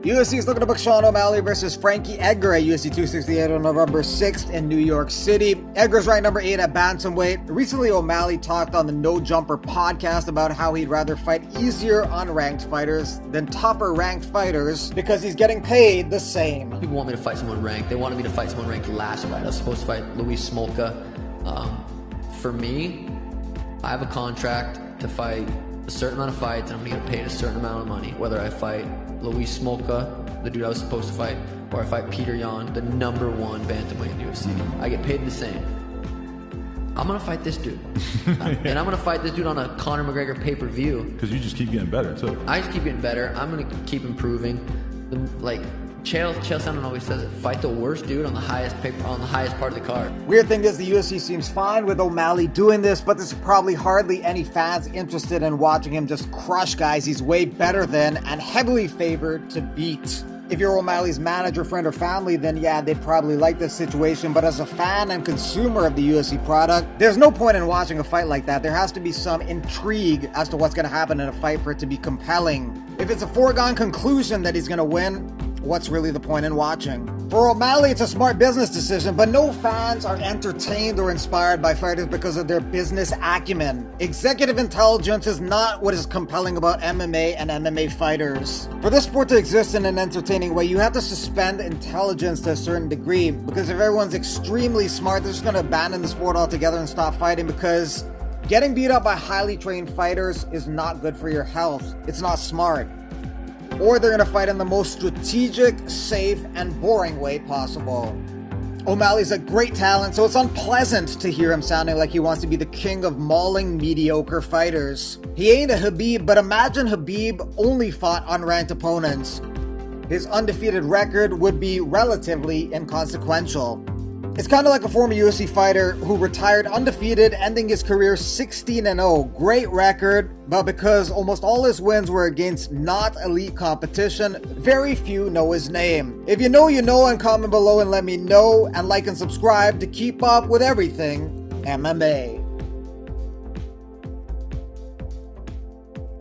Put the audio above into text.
UFC is looking to book Sean O'Malley versus Frankie Edgar at UFC 268 on November 6th in New York City. Edgar's ranked number 8 at bantamweight. Recently, O'Malley talked on the No Jumper podcast about how he'd rather fight easier unranked fighters than tougher ranked fighters because he's getting paid the same. People want me to fight someone ranked. They wanted me to fight someone ranked last fight. I was supposed to fight Luis Smolka. For me, I have a contract to fight a certain amount of fights, and I'm going to get paid a certain amount of money, whether I fight Luis Smolka, the dude I was supposed to fight, or I fight Peter Yan, the number 1 bantamweight in the UFC. I get paid the same. I'm going to fight this dude. And I'm going to fight this dude on a Conor McGregor pay-per-view. Because you just keep getting better, too. I just keep getting better. I'm going to keep improving. Chael Sonnen always says it, fight the worst dude on the highest part of the card. Weird thing is the UFC seems fine with O'Malley doing this, but there's probably hardly any fans interested in watching him just crush guys he's way better than and heavily favored to beat. If you're O'Malley's manager, friend, or family, then yeah, they'd probably like this situation. But as a fan and consumer of the UFC product, there's no point in watching a fight like that. There has to be some intrigue as to what's going to happen in a fight for it to be compelling. If it's a foregone conclusion that he's going to win, what's really the point in watching? For O'Malley, it's a smart business decision, but no fans are entertained or inspired by fighters because of their business acumen. Executive intelligence is not what is compelling about MMA and MMA fighters. For this sport to exist in an entertaining way, you have to suspend intelligence to a certain degree, because if everyone's extremely smart, they're just going to abandon the sport altogether and stop fighting, because getting beat up by highly trained fighters is not good for your health. It's not smart. Or they're going to fight in the most strategic, safe, and boring way possible. O'Malley's a great talent, so it's unpleasant to hear him sounding like he wants to be the king of mauling mediocre fighters. He ain't a Khabib, but imagine Khabib only fought unranked opponents. His undefeated record would be relatively inconsequential. It's kind of like a former UFC fighter who retired undefeated, ending his career 16-0. Great record, but because almost all his wins were against not elite competition, very few know his name. If you know, and comment below and let me know, and like and subscribe to keep up with everything MMA.